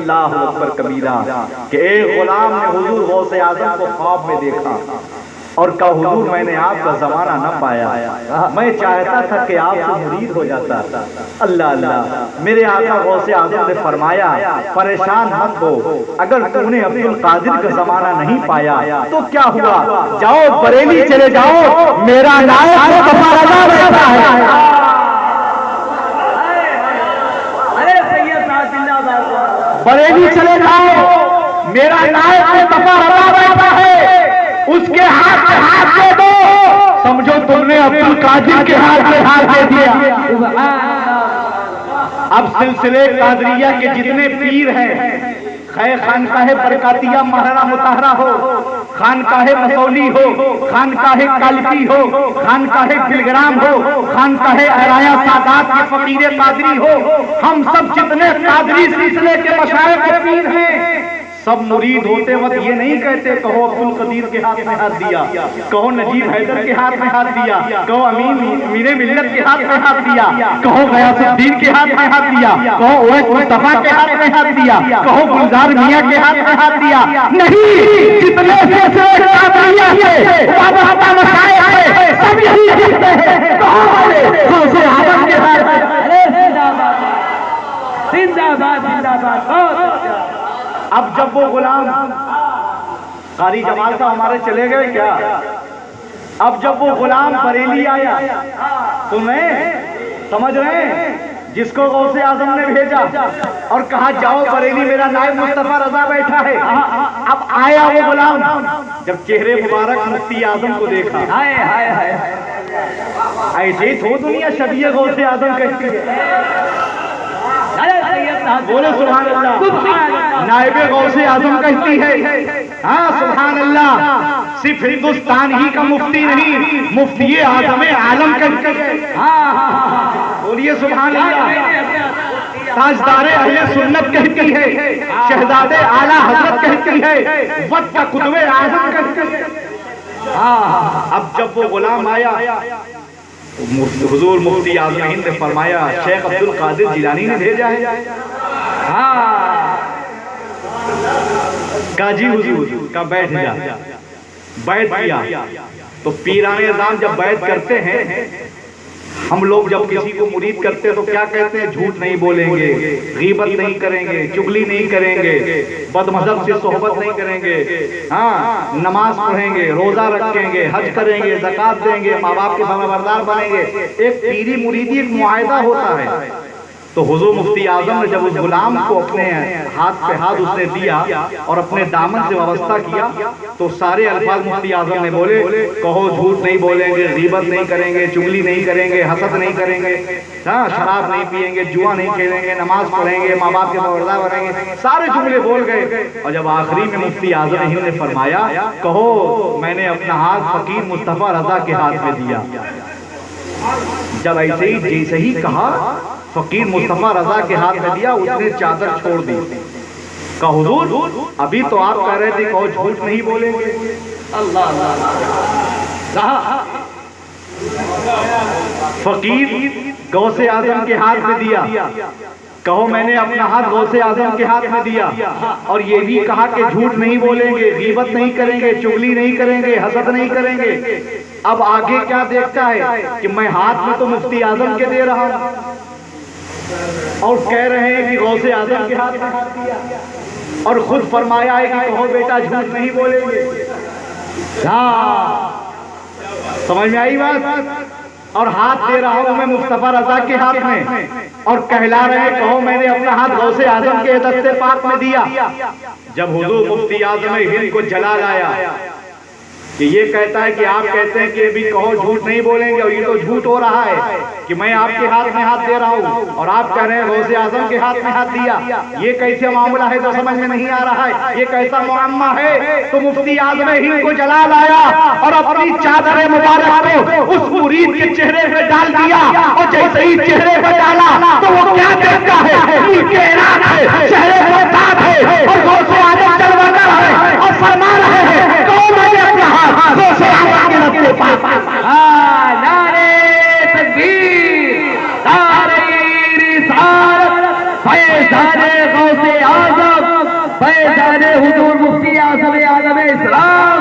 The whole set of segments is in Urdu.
اللہ اکبر کبیرہ کہ ایک غلام نے حضور غوث اعظم کو خواب میں دیکھا اور کہا حضور میں نے آپ کا زمانہ نہ پایا، میں چاہتا تھا کہ آپ سے مرید ہو جاتا۔ اللہ اللہ، میرے آقا غوث اعظم نے فرمایا پریشان مت ہو، اگر تم نے عبد القادر کا زمانہ نہیں پایا تو کیا ہوا، جاؤ بریلی چلے جاؤ، میرا نائب مصطفیٰ رضا بیٹھا ہے۔ بریلی چلے جاؤ، میرا نائب مصطفیٰ رضا بیٹھا ہے، اس کے ہاتھ میں ہاتھ دے دو، سمجھو تم نے عبد القادر کے ہاتھ میں ہاتھ دے دیا۔ اب سلسلے قادریہ کے جتنے پیر ہیں، خواہ خانقاہ برکاتیہ مہرانا مطہرہ ہو، خانقاہ مسولی ہو، خانقاہ کالپی ہو، خانقاہ بلگرام ہو، خانقاہ ارایا سادات کے فقیر قادری ہو، ہم سب جتنے قادری سلسلے کے مشائخ و پیر ہیں، سب مرید ہوتے وقت یہ نہیں کہتے کہو عبد القدیر کے ہاتھ میں ہاتھ دیا، کہو نجیب حیدر کے ہاتھ میں ہاتھ دیا، کہو امیر ملت کے ہاتھ میں ہاتھ دیا، کہو غیاث الدین کے ہاتھ میں ہاتھ دیا، کہو اویس مصطفیٰ کے ہاتھ میں ہاتھ دیا، کہو گلزار میاں کے ہاتھ میں ہاتھ دیا۔ نہیں، جتنے سلسلے قادریہ کے وابستہ مشائخ ہیں سب یہی کہتے ہیں کہو غوث اعظم کے ہاتھ میں۔ زندہ باد زندہ باد۔ اب جب وہ غلام قاری جمال صاحب ہمارے چلے گئے کیا، اب جب وہ غلام بریلی آیا تو میں سمجھ رہے ہیں جس کو غوث اعظم نے بھیجا اور کہا جاؤ بریلی میرا نائب مصطفیٰ رضا بیٹھا ہے، اب آیا وہ غلام، جب چہرے مبارک مفتی اعظم کو دیکھا، ایسے ہی تو دنیا شبیہ غوث اعظم کہتی ہے، بولے سبحان اللہ، نائب غوث اعظم کہتی ہے، ہاں سبحان اللہ، صرف ہندوستان ہی کا مفتی نہیں، مفتی اعظم عالم کہتی ہے، بولیے سبحان اللہ، تاجدار اہل سنت کہتی ہے، شہزاد اعلیٰ حضرت کہتی ہے، وقت کا قطب اعظم کہتی ہے۔ اب جب وہ غلام آیا، حضور مفتی اعظم ہند نے فرمایا شیخ عبد القادر جیلانی نے بھیجا ہے۔ کہا جی حضور، کہا بیٹھ جا، بیعت کیا۔ تو پیران اعظام جب بیعت کرتے ہیں، ہم لوگ جب کسی کو مرید کرتے ہیں تو کیا کہتے ہیں، جھوٹ نہیں بولیں گے، غیبت نہیں کریں گے، چغلی نہیں کریں گے، بد مذہب سے صحبت نہیں کریں گے، ہاں نماز پڑھیں گے، روزہ رکھیں گے، حج کریں گے، زکوٰۃ دیں گے، ماں باپ کے فرمانبردار بنیں گے، ایک پیری مریدی ایک معاہدہ ہوتا ہے۔ تو حضور مفتی اعظم نے جب اس غلام کو اپنے ہاتھ پہ ہاتھ اس نے دیا اور اپنے دامن سے وابستہ کیا تو سارے الفاظ مفتی اعظم نے بولے، کہو جھوٹ نہیں بولیں گے، غیبت نہیں کریں گے، چغلی نہیں کریں گے، حسد نہیں کریں گے، ہاں شراب نہیں پیئیں گے، جوا نہیں کھیلیں گے، نماز پڑھیں گے، ماں باپ کے فرمانبردار بنیں گے، سارے جملے بول گئے۔ اور جب آخری میں مفتی اعظم ہند نے فرمایا کہو میں نے اپنا ہاتھ فقیر مصطفیٰ رضا کے ہاتھ میں دیا، جب ایسے ہی جیسے ہی کہا فقیر مصطفیٰ رضا کے ہاتھ میں دیا، اس نے چادر چھوڑ دی، کہا حضور ابھی تو آپ کہہ رہے تھے کہو جھوٹ نہیں بولیں گے۔ فقیر غوث اعظم کے ہاتھ میں دیا، کہو میں نے اپنا ہاتھ غوث اعظم کے ہاتھ میں دیا اور یہ بھی کہا کہ جھوٹ نہیں بولیں گے، غیبت نہیں کریں گے، چغلی نہیں کریں گے، حسد نہیں کریں گے۔ اب آگے کیا دیکھتا ہے کہ میں ہاتھ میں تو مفتی اعظم کے دے رہا ہوں اور کہہ رہے ہیں کہ غوث اعظم کے ہاتھ میں ہاتھ دیا، اور خود فرمایا ہے کہ کہو بیٹا جھوٹ نہیں بولیں گے۔ سمجھ میں آئی بات؟ اور ہاتھ دے رہا ہوں میں مصطفیٰ رضا کے ہاتھ میں اور کہلا رہے ہیں کہو میں نے اپنا ہاتھ غوث اعظم کے دست پاک میں دیا۔ جب حضور مفتی اعظم ہند کو جلال آیا کہ یہ کہتا ہے کہ آپ کہتے ہیں کہ ابھی کہو جھوٹ نہیں بولیں گے اور یہ تو جھوٹ ہو رہا ہے کہ میں آپ کے ہاتھ میں ہاتھ دے رہا ہوں اور آپ کہہ رہے ہیں غوث اعظم کے ہاتھ میں ہاتھ دیا، یہ کیسے معاملہ ہے تو سمجھ میں نہیں آ رہا ہے، یہ کیسا معاملہ ہے؟ تو مفتی اعظم ہند کو جلال آیا اور اپنی چادر مبارک کو اس مرید کے چہرے پہ ڈال دیا، اور جیسے ہی چہرے پہ ڈالا تو وہ کیا دیکھتا ہے، چہرے پر داغ ہے اور غوث اعظم جلوگر ہے اور فرما رہے ہیں نعرے تکبیر، نعرے رسالت، فیضان غوث اعظم فیضان حضور مفتی اعظم عالم اسلام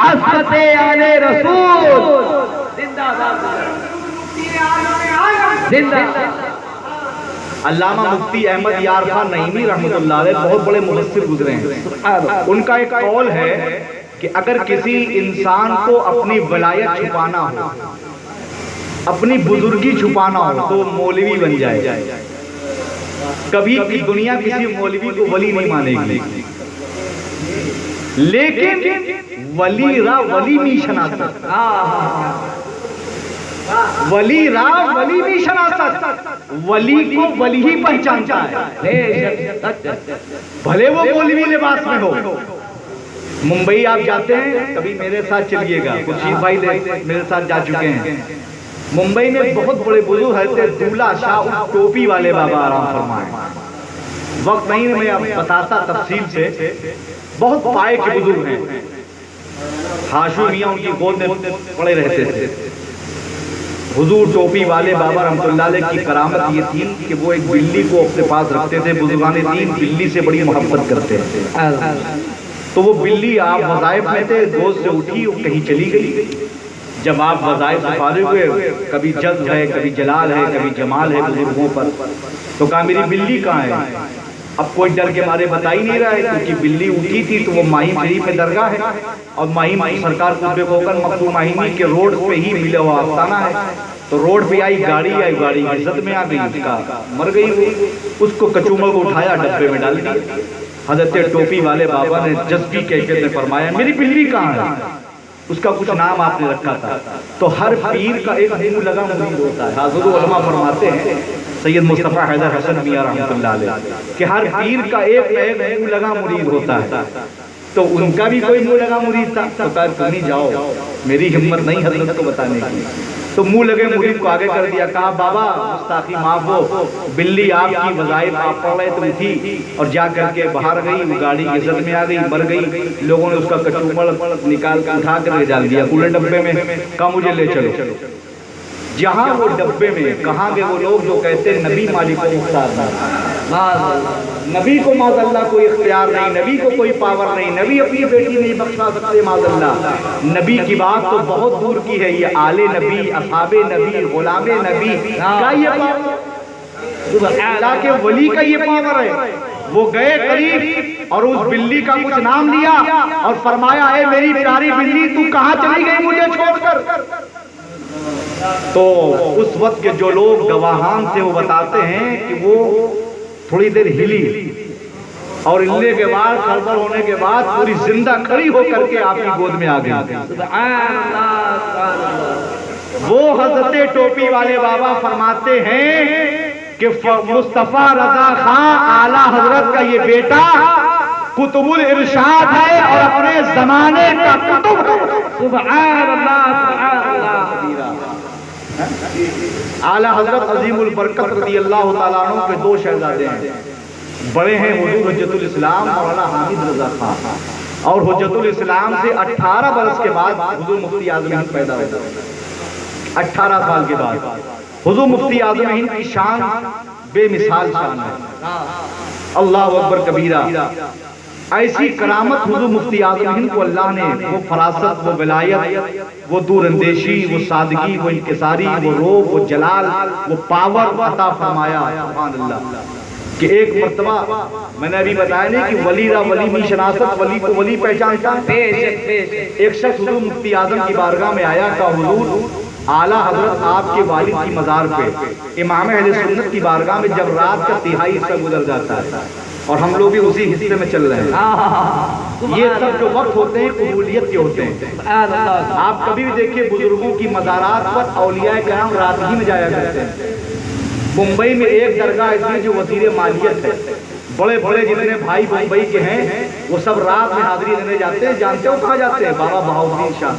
عصمت آل رسول زندہ باد۔ علامہ مفتی احمد یار خان نعیمی رحمۃ اللہ علیہ بہت بڑے مفسر گزرے ہیں، ان کا ایک قول ہے کہ اگر کسی انسان کو اپنی ولایت چھپانا ہو، اپنی بزرگی چھپانا ہو تو مولوی بن جائے۔ کبھی دنیا کسی مولوی کو ولی نہیں مانے گی، لیکن ولی را ولی نہیں شناست، ولی را ولی نہیں شناست، ولی کو ولی ہی پہچانتا ہے، بھلے وہ مولوی لباس میں ہو۔ ممبئی آپ جاتے ہیں کبھی میرے ساتھ چلیے گا، خورشید بھائی میرے ساتھ جا چکے ہیں۔ ممبئی میں بہت بڑے بزرگ حضرت دولہ شاہ ٹوپی والے بابا آرام فرمائے، وقت نہیں میں بتاتا تفصیل سے، بہت پائے کے بزرگ ہیں، ہاشمی میاں ان کی گود میں پڑے رہتے تھے۔ حضور ٹوپی والے بابا رحمۃ اللہ علیہ کی کرامت یہ تھی کہ وہ ایک بلی کو اپنے پاس رکھتے تھے، بزرگان دین بلی سے بڑی محبت کرتے تھے، تو وہ بلی آپ وظائف میں تھے، گود سے اٹھی اور کہیں چلی گئی۔ جب آپ وظائف سے فارغ ہوئے، کبھی جذب ہے، کبھی جلال ہے، کبھی جمال ہے بزرگوں پر، تو کہا میری بلی کہاں ہے؟ اب کوئی ڈر کے مارے بتا ہی نہیں رہا ہے، کیونکہ بلی اٹھی تھی تو وہ ماہیم شریف میں درگاہ ہے، اور ماہیم سرکار قطب کوکن مقبول ماہیمی کے روڈ پہ ہی ملا ہوا آستانہ ہے، تو روڈ پہ آئی گاڑی کی زد میں آ گئی، اس کا مر گئی وہ، اس کو کچومر کو اٹھایا ڈبے میں ڈال دیا۔ حضرت ٹوپی والے بابا نے جذبی کیفیت میں فرمایا میری بلی کہاں ہے؟ اس کا کچھ نام آپ نے رکھا تھا۔ تو ہر پیر کا ایک منہ لگا مرید ہوتا ہے، حضرت علماء فرماتے ہیں سید مصطفیٰ حیدر حسن میاں رحمۃ اللہ علیہ کہ ہر پیر کا ایک منہ لگا مرید ہوتا ہے، تو ان کا بھی کوئی منہ لگا مرید تھا، تو کہا تم ہی جاؤ، میری ہمت نہیں حضرت کو بتانے کی۔ تو منہ لگے مرید کو آگے کر دیا، کہا بابا گستاخی معاف ہو، بلی آپ کی وظائف آپ پڑھ رہے تو اٹھی اور جا کر کے باہر گئی، وہ گاڑی کی زد میں آ گئی، مر گئی، لوگوں نے اس کا کچومڑ نکال کے اٹھا کر ڈال دیا کولر ڈبے میں، کہا مجھے لے چلو۔ جہاں وہ ڈبے میں کہاں گے وہ لوگ جو کہتے ہیں نبی مالک کو مختار نہیں، نبی کو معاذ اللہ کوئی اختیار نہیں، نبی کو کوئی پاور نہیں، نبی اپنی بیٹی نہیں بخشا سکتے معاذ اللہ۔ نبی کی بات تو بہت دور کی ہے، یہ آل نبی، اصحاب نبی، غلام نبی کا یہ پاور، اللہ کے ولی کا یہ پاور ہے۔ وہ گئے قریب اور اس بلی کا کچھ نام لیا اور فرمایا اے میری پیاری بلی تو کہاں چلی گئی مجھے چھوڑ کر؟ تو اس وقت کے جو لوگ گواہان تھے وہ بتاتے ہیں کہ وہ تھوڑی دیر ہلی اور ہلنے کے بعد خربر ہونے کے بعد پوری زندہ کھڑی ہو کر کے آپ کی گود میں آ گئی۔ وہ حضرت ٹوپی والے بابا فرماتے ہیں کہ مصطفیٰ رضا خان اعلیٰ حضرت کا یہ بیٹا قطب الارشاد ہے اور اپنے زمانے کا قطب ہے۔ سبحان اللہ سبحان اللہ۔ اعلیٰ حضرت عظیم البرکت رضی اللہ تعالیٰ عنہ کے دو شہزادے ہیں، بڑے ہیں حضور حجت الاسلام مولانا حامد رضا خان، اور حجت الاسلام سے 18 برس کے بعد حضور مفتی اعظم ہند پیدا ہوئے، 18 سال کے بعد۔ حضور مفتی اعظم ہند کی شان بے مثال شان ہے، اللہ اکبر کبیرہ۔ ایسی کرامت حضور مفتی اعظم ہند کو اللہ نے وہ فراست، وہ ولایت، وہ دور اندیشی، وہ سادگی، وہ انکساری، وہ روح، وہ جلال، وہ پاور عطا فرمایا، سبحان اللہ، کہ ایک مرتبہ میں نے ابھی بتایا نہیں کہ ولی را ولی می شناست، ولی کو ولی پہچانتا۔ ایک شخص حضور مفتی اعظم کی بارگاہ میں آیا، کہا حضور اعلیٰ حضرت آپ کے والد کی مزار پہ امام اہل سنت کی بارگاہ میں جب رات کا تہائی حصہ گزر جاتا ہے اور ہم لوگ بھی اسی حصے میں چل رہے ہیں، یہ سب جو وقت ہوتے ہیں قبولیت کے ہوتے ہیں۔ آپ کبھی بھی دیکھیں بزرگوں کی مزارات پر اولیاء کرام رات ہی میں جایا کرتے ہیں۔ ممبئی میں ایک درگاہ ایسی جو وزیر مالیت ہے، بڑے بڑے جتنے بھائی ممبئی کے ہیں وہ سب رات میں حاضری دینے جاتے ہیں، جانتے ہو کہاں جاتے ہیں؟ بابا بہاؤالدین شاہ،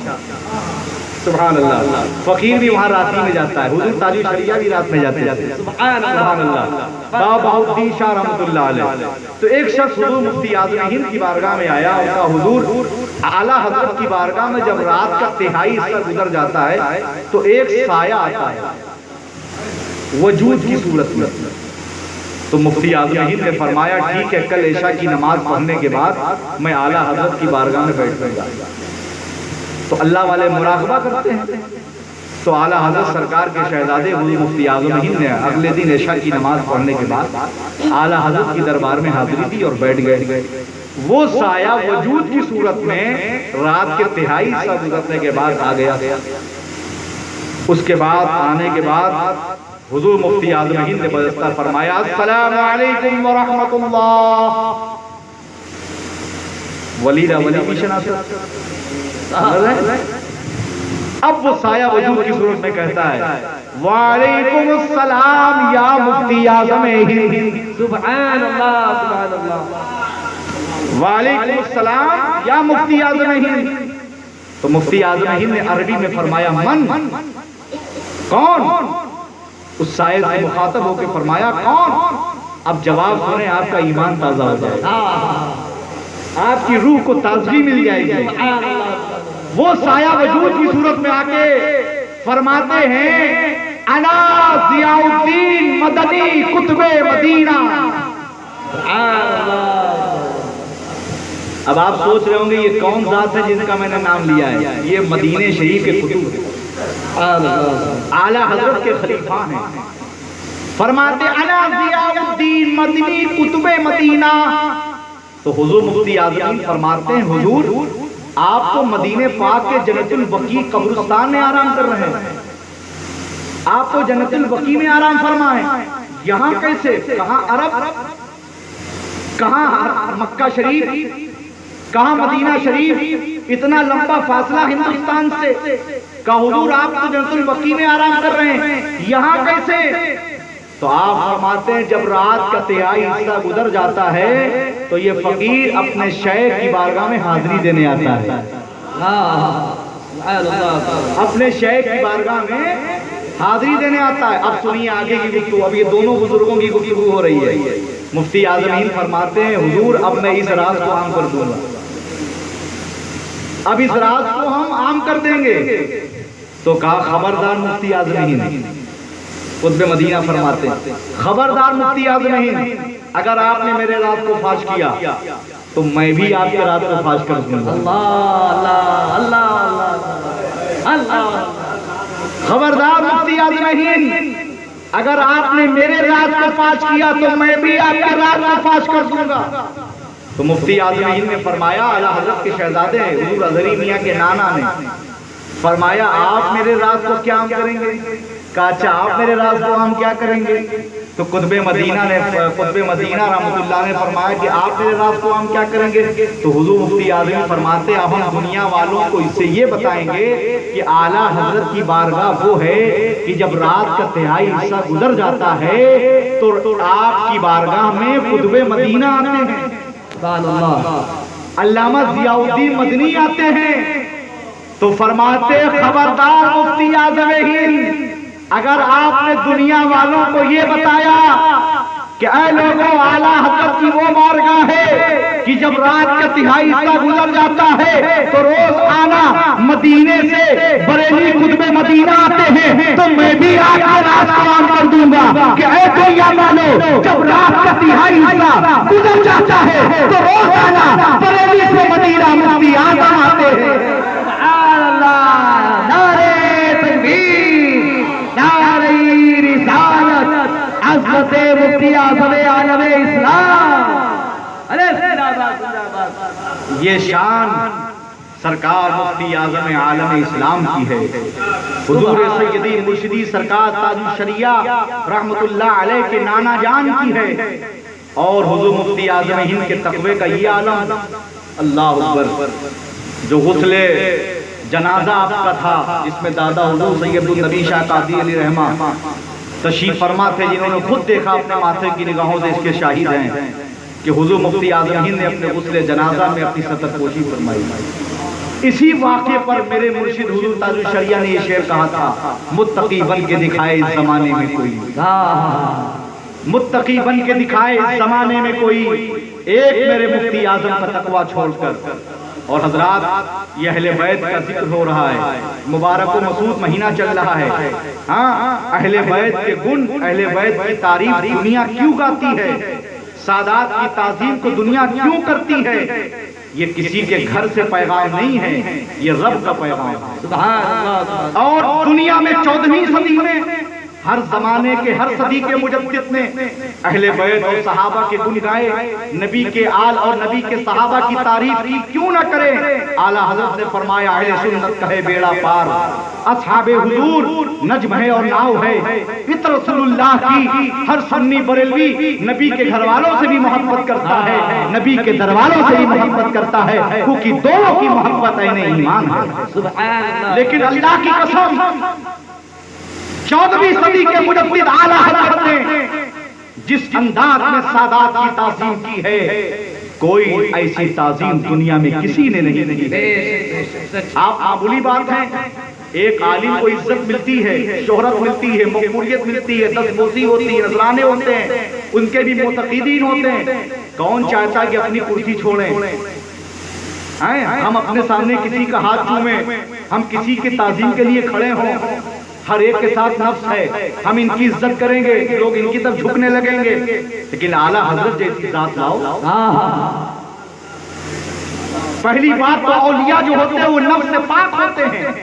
سبحان اللہ، فقیر بھی وہاں رات ہی میں جاتا ہے، حضور تاج الشریعہ بھی رات میں جاتے ہیں، سبحان اللہ، بابا بہاؤالدین شاہ رحمۃ اللہ علیہ۔ تو ایک شخص حضور مفتی اعظم ہند کی بارگاہ میں آیا اور کہا حضور اعلیٰ حضرت کی بارگاہ میں جب رات کا تہائی حصہ گزر جاتا ہے تو ایک سایہ آتا ہے وجود کی صورت میں، تو مفتی اعظم ہند نے فرمایا ٹھیک ہے، کل عشاء کی نماز پڑھنے کے بعد میں اعلیٰ حضرت کی بارگاہ میں بیٹھوں گا۔ تو اللہ والے مراقبہ کرتے ہیں، تو اعلیٰ حضرت سرکار کے شہزادے حضور مفتی اعظم ہند نے اگلے دن عشاء کی نماز پڑھنے کے بعد اعلیٰ حضرت کی دربار میں حاضری دی اور بیٹھ گئے۔ وہ سایہ وجود کی صورت میں رات کے تہائی حصہ گزرنے کے بعد آ گیا۔ اس کے بعد آنے کے بعد حضور مفتی اعظم ہند نے بجستہ فرمایا السلام علیکم ورحمۃ اللہ۔ ولیدہ ولی کی شناست، اب وہ سایہ وجود کی صورت میں کہتا ہے وعلیکم السلام یا مفتی اعظم ہند۔ سبحان اللہ سبحان اللہ۔ وعلیکم السلام یا مفتی اعظم ہند۔ تو مفتی اعظم ہند نے عربی میں فرمایا من، کون؟ اس سائے سے مخاطب ہو کے فرمایا کون؟ اب جواب سنیں، آپ کا ایمان تازہ ہو جائے گا، آپ کی روح کو تازگی مل جائے گی۔ وہ سایہ وجود کی صورت میں آ کے فرماتے ہیں انا ضیاء الدین مدنی قطب مدینہ۔ اب آپ سوچ رہے ہوں گے یہ کون ذات ہے جن کا میں نے نام لیا ہے؟ یہ مدینہ شریف کے قطب ہیں، اعلیٰ حضرت کے خلیفہ ہیں۔ فرماتے انا ضیاء الدین مدنی قطب مدینہ۔ تو حضور مفتی اعظم فرماتے ہیں حضور آپ تو مدینہ پاک کے جنت البقیع قبرستان میں آرام کر رہے ہیں، آپ تو جنت البقیع میں آرام فرمائیں، یہاں کیسے؟ کہاں عرب، کہاں مکہ شریف، کہاں مدینہ شریف، اتنا لمبا فاصلہ ہندوستان سے، کہ حضور آپ تو جنت البقیع میں آرام کر رہے ہیں، یہاں کیسے؟ تو آپ فرماتے ہیں جب رات کا تہائی حصہ گزر جاتا ہے تو یہ فقیر اپنے شیخ کی بارگاہ میں حاضری دینے آتا ہے، اپنے شیخ کی بارگاہ میں حاضری دینے آتا ہے۔ اب سنیے آگے کی گفتگو، اب یہ دونوں بزرگوں کی گفتگو ہو رہی ہے۔ مفتی اعظم ہند فرماتے ہیں حضور اب میں اس راز کو عام کر دوں گا، اب اس راز کو ہم عام کر دیں گے۔ تو کہا خبردار مفتی اعظم ہند، قطب مدینہ فرماتے ہیں خبردار مفتی اعظم ہند، اگر آپ نے میرے راز کو فاش کیا تو میں بھی آپ کے راز کو فاش کر دوں گا۔ اللہ اللہ اللہ۔ خبردار مفتی اعظم ہند، اگر آپ نے میرے راز کو فاش کیا تو میں بھی آپ کے راز کو فاش کر دوں گا۔ تو مفتی اعظم ہند نے فرمایا اعلیٰ حضرت کے شہزادے حضور اظہری میاں کے نانا نے فرمایا آپ میرے راز کو کیا عام کریں گے؟ کہا اچھا آپ میرے راز کو عام کیا کریں گے؟ تو قطب مدینہ رحمۃ اللہ نے فرمایا کہ آپ میرے راز کو عام کیا کریں گے؟ تو حضور مفتی اعظم فرماتے اب ہم دنیا والوں کو اس سے یہ بتائیں گے کہ اعلیٰ حضرت کی بارگاہ وہ ہے کہ جب رات کا تہائی حصہ گزر جاتا ہے تو آپ کی بارگاہ میں قطب مدینہ آتے ہیں، علامہ ضیاء الدین مدنی آتے ہیں۔ تو فرماتے خبردار مفتی اعظم ہند، اگر آپ نے دنیا والوں کو یہ بتایا کہ اے لوگوں اعلیٰ حضرت کی وہ بارگاہ ہے کہ جب رات کا تہائی حصہ گزر جاتا ہے تو روز آنا مدینے سے بریلی قطب مدینہ آتے ہیں، تو میں بھی آپ کا راز عام کر دوں گا کہ اے دنیا والوں جب رات کا تہائی حصہ گزر جاتا ہے تو روز آنا بریلی سے مدینہ مفتی اعظم آتے ہیں۔ سبحان اللہ، نعرہ تکبیر، نعرہ رسالت، عظمت مفتی اعظم عالم اسلام۔ ارے زندہ باد زندہ باد۔ یہ شان سرکار مفتی اعظم عالم اسلام کی ہے، حضور سیدی مرشدی سرکار تاج الشریعہ رحمت اللہ علیہ کے نانا جان کی ہے، اور حضور مفتی اعظم ہند کے تقوی کا یہ عالم۔ اللہ اکبر۔ جو غسل جنازہ آپ کا تھا جس میں دادا حضور سید النبی شاہ قادری علیہ رحمہ تشریف فرما تھے، جنہوں نے خود دیکھا اپنے ماتھے کی نگاہوں سے اس کے شاہد ہیں کہ حضور مفتی اعظم ہند نے اپنے غسل جنازہ میں اپنی ستر پوشی فرمائی۔ اسی واقعے پر میرے مرشد حضور تاج الشریعہ نے یہ شعر کہا تھا متقی بن کے دکھائے اس زمانے میں کوئی، متقی بن کے دکھائے اس زمانے میں کوئی، ایک میرے مفتی اعظم کا تقوی چھوڑ کر اور حضرات یہ اہل بیت کا ذکر ہو رہا ہے، مبارک و مسعود مہینہ چل رہا ہے. ہاں اہل بیت کے گن، اہل بیت کی تعریف دنیا کیوں گاتی ہے، سادات کی تعظیم کو دنیا کیوں کرتی ہے؟ یہ کسی کے گھر سے پیغام نہیں ہے، یہ رب کا پیغام ہے. اور دنیا میں 14ویں صدی میں ہر زمانے کے ہر صدی کے مجدد نے اہل بیت اور صحابہ کے گن گائے، نبی کے آل اور نبی کے صحابہ کی تعریف کی کیوں نہ کرے؟ اعلیٰ حضرت نے فرمایا اہل سنت کا ہے بیڑا پار، اصحاب حضور نجم ہے اور ناؤ ہے. فطر رسول اللہ کی ہر سنی بریلوی نبی کے گھر والوں سے بھی محبت کرتا ہے، نبی کے در والوں سے بھی محبت کرتا ہے، کیونکہ دونوں کی محبت عین ایمان ہے. لیکن اللہ کی قسم 14ویں صدی کے مجدد اعلیٰ حضرت نے جس انداز میں سادات کی تعظیم کی ہے، کوئی ایسی تعظیم دنیا میں کسی نے نہیں کی ہے. آپ معمولی بات ہے، ایک عالم کو عزت ملتی ہے، شہرت ملتی ہے، مقبولیت ملتی ہے، دستبوسی ہوتی ہے، نذرانے ہوتے ہیں، ان کے بھی معتقدین ہوتے ہیں. کون چاہتا کہ اپنی کرسی چھوڑیں؟ ہم اپنے سامنے کسی کا ہاتھ چومیں، ہم کسی کی تعظیم کے لیے کھڑے ہوں. ہر ایک کے ساتھ نفس ہے، ہم ان کی عزت کریں گے، لوگ ان کی طرف جھکنے لگیں گے. لیکن اعلیٰ حضرت جیسی ذات لاؤ. پہلی بات تو اولیاء جو ہوتے ہیں وہ نفس سے پاک ہوتے ہیں.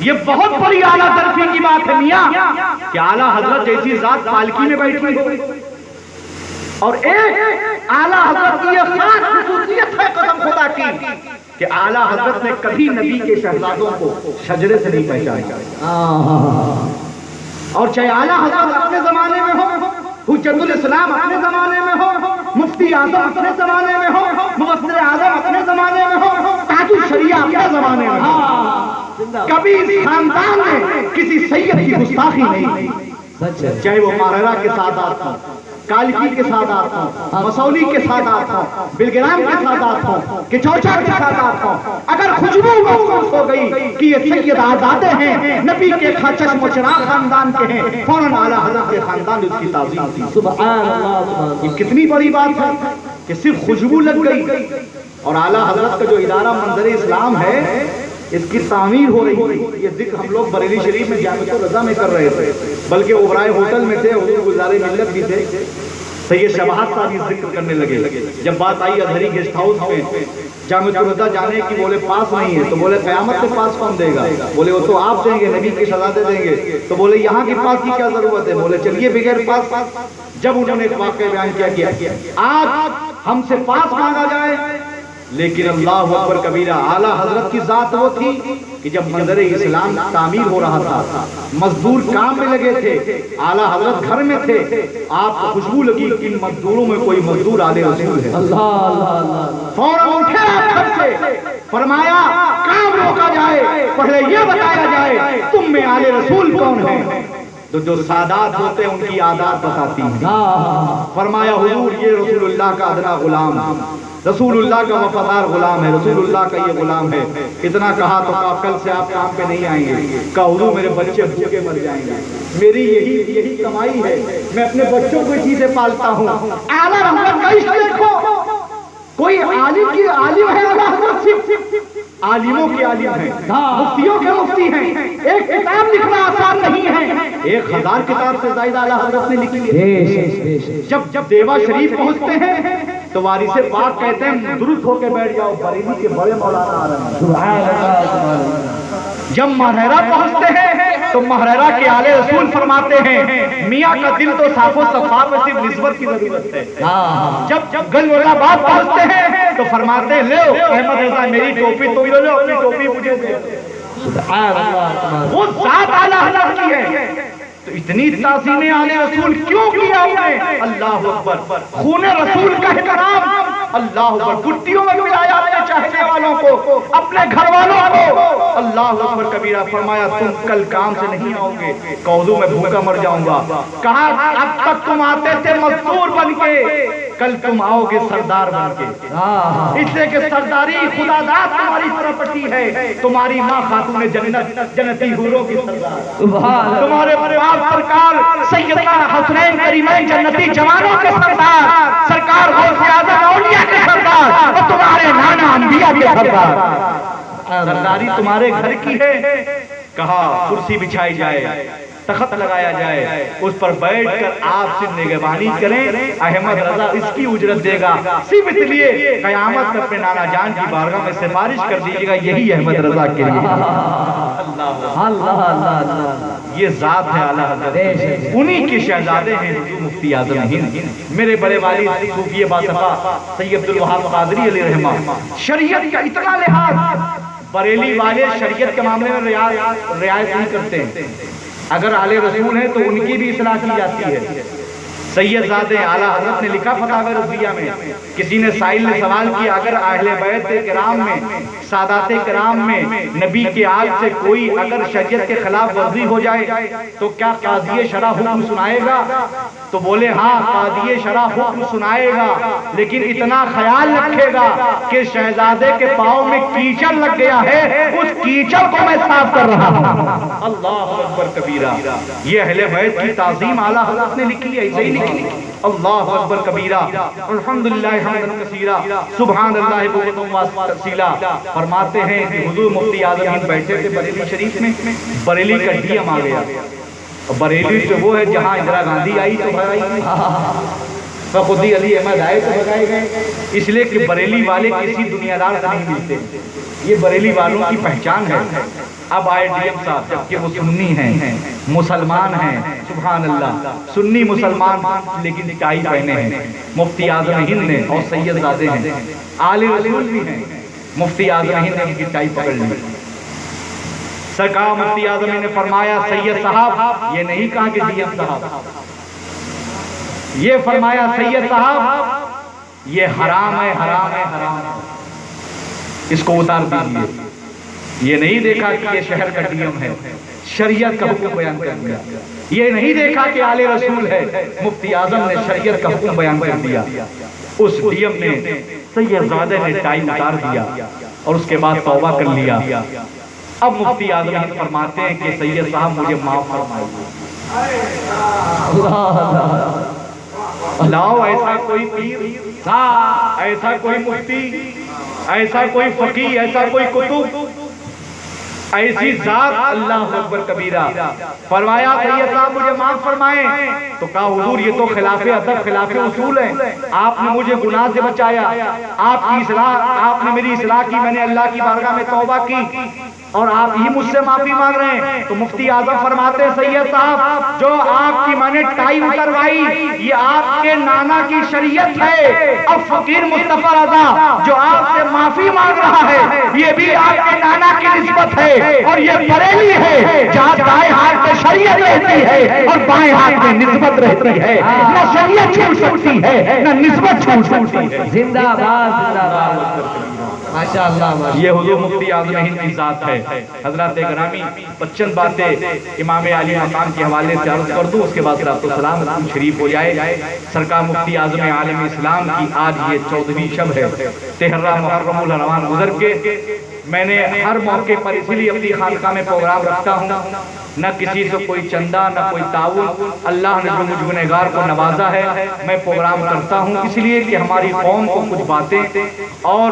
یہ بہت بڑی اعلیٰ درجے کی بات ہے میاں کہ اعلیٰ حضرت جیسی ذات پالکی میں بیٹھی ہو. اور ایک اعلیٰ حضرت کی یہ خاص خصوصیت ہے قسم خدا کی کہ اعلیٰ حضرت نے کبھی نبی کے شہزادوں کو شجرے سے نہیں پہچانا. اور چاہے اعلیٰ حضرت اپنے زمانے میں ہو، حجت الاسلام اپنے زمانے میں ہو، مفتی اعظم اپنے زمانے میں ہو، مفسر اعظم اپنے زمانے میں ہو، تاج الشریعہ اپنے زمانے میں ہو، کبھی اس خاندان میں کسی سید کی گستاخی نہیں. چاہے وہ ماہرہ کے سادات ہوں، کالکی کے سادات ہوں، مسولی کے سادات ہوں، بلگرام کے سادات ہوں، کہ چوچا کے سادات ہوں، اگر خوشبو محسوس ہو گئی کہ یہ سید آزادے ہیں، نبی کے چشم و چراغ خاندان کے ہیں، فوراً اعلیٰ حضرت کے خاندان اس کی تعظیم کی. سبحان اللہ. یہ کتنی بڑی بات ہے کہ صرف خوشبو لگ گئی. اور اعلیٰ حضرت کا جو ادارہ منظر اسلام ہے اس کی تعمیر ہو رہی ہے. یہ ذکر ہم لوگ بریلی شریف میں جامعۃ الرضا میں کر رہے تھے، بلکہ اوبرائے ہوٹل میں تھے، حضور گلزار ملت بھی تھے. سید شباہت صاحب یہ ذکر کرنے لگے. جب بات آئی ازہری گیسٹ ہاؤس میں جامعۃ الرضا جانے کی، بولے پاس نہیں ہے. تو بولے قیامت سے پاس کون دے گا؟ بولے وہ تو آپ دیں گے، نبی کے شہزادے دیں گے. تو بولے یہاں کی پاس کی کیا ضرورت ہے؟ بولے چلیے بغیر پاس. جب انہوں نے ایک واقعہ بیان کیا آج ہم سے پاس مانگا جائے، لیکن اللہ اکبر کبیرہ اعلیٰ حضرت کی ذات وہ تھی کہ جب منظر اسلام تعمیر ہو رہا تھا، مزدور کام میں لگے تھے، اعلیٰ حضرت گھر میں تھے، آپ کو خوشبو لگی کہ ان مزدوروں میں کوئی مزدور آل رسول ہے. فوراً اٹھے آپ گھر سے، فرمایا کام روکا جائے، پہلے یہ بتایا جائے تم میں آل رسول کون ہے. تو جو سادات ہوتے ہیں ان کی عادات بتاتی ہیں. فرمایا حضور یہ رسول اللہ کا ادنا غلام ہے، رسول اللہ کا وفادار غلام ہے، رسول اللہ کا یہ غلام ہے. اتنا کہا تو کہا کل سے آپ کام پہ نہیں آئیں گے. کہا حضور میرے بچے بھوکے مر جائیں گے، میری یہی کمائی ہے، میں اپنے بچوں کو اسی سے پالتا ہوں. اعلیٰ حضرت کا عشق دیکھو. کوئی عالم کی عالم ہے اعلیٰ حضرت صرف عالموں کے عالم ہیں، مفتیوں کے مفتی ہیں. ایک کتاب لکھنا آسان نہیں ہے، 1000 کتاب سے زائد اعلیٰ حضرت نے لکھی ہے. جب دیوا شریف پہنچتے ہیں تو وارث پاک کہتے ہیں درست ہو کے بیٹھ جاؤ، بریلی کے بڑے مولانا آ رہے ہیں. جب مہرہ پہنچتے ہیں تو مہرہ کے آل رسول فرماتے ہیں میاں کا دل تو صاف و صفا میں صرف نسبت کی ضرورت ہے. جب گنج آباد پہنچتے ہیں تو فرماتے ہیں لو احمد رضا میری ٹوپی تو لو، اپنی ٹوپی مجھے دے. وہ ذات اعلیٰ حضرت کی ہے. تو اتنی تعظیم آل رسول کیوں کیا ہم نے؟ اللہ اکبر. خون رسول کا احترام، اللہ اکبر. گٹیوں میں ملایا اپنے چاہنے والوں کو، اپنے گھر والوں کو. اللہ اکبر کبیرہ. فرمایا تم کل کام سے نہیں آؤ گے. کہو میں بھوکا مر جاؤں گا. کہا اب تک تم آتے تھے مزدور بن کے، کل تم آؤ گے سردار بن کے. اس لیے کہ سرداری خدا داد تمہاری پراپرٹی ہے. تمہاری ماں خاتون جنت، جنتی حوروں کی سردار. تمہارے باپ سرکار سیدنا حسنین کریمین جنتی جوانوں کے سردار، سرکار غوث اعظم اولیاء کے سردار، اور تمہارے نانا انبیاء کے سردار، سرداری تمہارے گھر کی ہے، کہا کرسی بچھائی جائے، تخت لگایا جائے، اس پر بیٹھ کر آپ سے نگہبانی کریں، احمد رضا اس کی اجرت دے گا، صرف اس لیے قیامت میں اپنے نانا جان کی بارگاہ میں سفارش کر دیجیے گا، یہی احمد رضا کے لیے۔ یہ ذات ہے اعلیٰ حضرت، انہی کے شہزادے ہیں حضور مفتی اعظم ہند۔ میرے بڑے والد صوفی باصفا سید عبدالوہاب قادری علیہ رحمہ، شریعت کا اتنا لحاظ، بریلی والے شریعت کے معاملے میں رعایت نہیں کرتے ہیں، اگر آل رسول ہیں تو ان کی بھی اصلاح کی جاتی ہے۔ سید زادے اعلیٰ حضرت نے لکھا فتاوی رضویہ میں، کسی نے سائل نے سوال کیا اگر اہل بیت کرام میں، سادات کرام میں نبی کے آل سے کوئی اگر شریعت کے خلاف ورزی ہو جائے تو کیا قاضی شرع حکم سنائے گا؟ تو بولے ہاں قاضی شرع حکم سنائے گا، لیکن اتنا خیال رکھے گا کہ شہزادے کے پاؤں میں کیچڑ لگ گیا ہے، اس کیچڑ کو میں صاف کر رہا ہوں۔ اللہ اکبر کبیرہ، یہ اہل بیت کی تعظیم اعلیٰ حضرت نے لکھی ہے، ایسے ہی لکھی۔ اللہ اکبر کبیرہ، الحمدللہ حمدًا کثیرا، سبحان اللہ بکرۃ واسیلا۔ فرماتے ہیں کہ حضور مفتی اعظم ہند بیٹھے تھے بریلی شریف میں، بریلی کا ڈی ایم آ گیا، بریلی جو وہ ہے جہاں اندرا گاندھی آئی تو بھگائی گئی، فخودی علی احمد آئے تو بھگائے گئے، اس لیے کہ بریلی والے کسی دنیا دار سے نہیں ملتے، یہ بریلی والوں کی پہچان ہے۔ اب آئے ڈی ایم صاحب، جبکہ وہ سنی ہیں، مسلمان ہیں، سبحان اللہ، سنی مسلمان لیکن ٹائی پہنے ہیں، مفتی اعظم ہند نے اور سید زادے ہیں، آل رسول بھی ہیں، مفتی اعظم ہند نے ان کی ٹائی پکڑ لی۔ سرکار مفتی اعظم نے فرمایا سید صاحب، یہ نہیں کہا کہ ڈی ایم صاحب، یہ فرمایا سید صاحب یہ حرام ہے، حرام ہے، حرام ہے، اس کو اتار دیجیے۔ یہ نہیں دیکھا کہ یہ شہر کا ڈی ایم ہے، شریعت کا حکم بیان کر دیا۔ یہ نہیں دیکھا کہ آل رسول ہے، مفتی اعظم نے شریعت کا حکم بیان کر دیا۔ اس ڈی ایم نے سید زادے نے ٹائی اتار دیا اور اس کے بعد توبہ کر لیا۔ اب مفتی اعظم فرماتے ہیں کہ سید صاحب مجھے معاف فرمائیے، لاؤ ایسا کوئی پیر، ایسا کوئی مفتی، ایسا کوئی فقیہ، ایسا کوئی کتب، ایسی ذات، اللہ اکبر کبیرہ۔ فرمایا سید صاحب مجھے معاف فرمائیں، تو کہا حضور یہ تو خلاف ادب، خلاف اصول ہے، آپ نے مجھے گناہ سے بچایا، آپ کی اصلاح، آپ نے میری اصلاح کی، میں نے اللہ کی بارگاہ میں توبہ کی اور آپ ہی مجھ سے معافی مانگ رہے ہیں۔ تو مفتی اعظم فرماتے ہیں سید صاحب جو آپ کی میں نے ٹائی اتروائی یہ آپ کے نانا کی شریعت ہے، اب فقیر مصطفیٰ رضا جو آپ سے معافی مانگ رہا ہے یہ بھی آپ کے نانا کی نسبت ہے، اور یہ بریلی ہے جہاں دائیں ہاتھ میں شریعت رہتی ہے اور بائیں ہاتھ میں نسبت رہتی ہے، نہ شریعت چھوٹ سکتی ہے نہ نسبت چھوٹ سکتی ہے۔ زندہ باد، زندہ باد، ماشاءاللہ۔ یہ حضور مفتی اعظم ہند کی ذات ہے۔ حضرات گرامی، چند باتیں امام عالی مقام کے حوالے سے عرض کر دوں، اس کے بعد صلاۃ و سلام شریف ہو جائے۔ سرکار مفتی اعظم عالم اسلام کی آج یہ 14ویں شب ہے، 13 محرم الحرام گزر کے میں نے ہر موقع پر اسی لیے اپنی خانقاہ میں پروگرام رکھتا ہوں، نہ کسی سے کوئی چندہ نہ کوئی تعاون، اللہ نے جو مجھ گنہگار کو نوازا ہے میں پروگرام کرتا ہوں اس لیے کہ ہماری قوم کو کچھ باتیں اور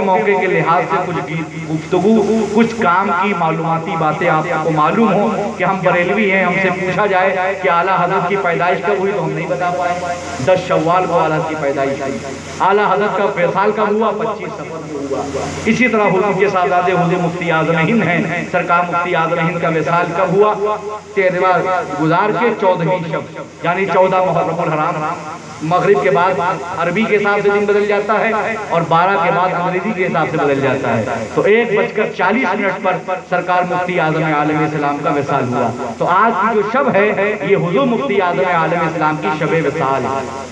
موقع کے لحاظ سے کچھ گفتگو، کچھ کام کی معلوماتی باتیں آپ کو معلوم ہوں کہ ہم بریلوی ہیں، ہم سے پوچھا جائے کہ اعلیٰ حضرت کی پیدائش کب ہوئی تو ہم نہیں بتا پائے، 10 شوال کو اعلیٰ کی پیدائش ہوئی، اعلیٰ حضرت کا وصال کب ہوا، 25 صفر کو ہوا۔ اسی طرح حضور کے صاحبزادے حضور مفتی اعظم ہند ہیں، سرکار مفتی اعظم ہند کا وصال کب ہوا، 13واں گزار کے 14ویں شب یعنی 14 محرم الحرام، مغرب کے بعد عربی کے حساب سے دن بدل جاتا ہے اور 12 کے بعد انگریزی کے حساب سے بدل جاتا ہے، تو 1:40 پر سرکار مفتی اعظم عالم اسلام کا وصال ہوا۔ تو آج کی جو شب ہے یہ حضور مفتی اعظم عالم اسلام کی شب وصال ہے۔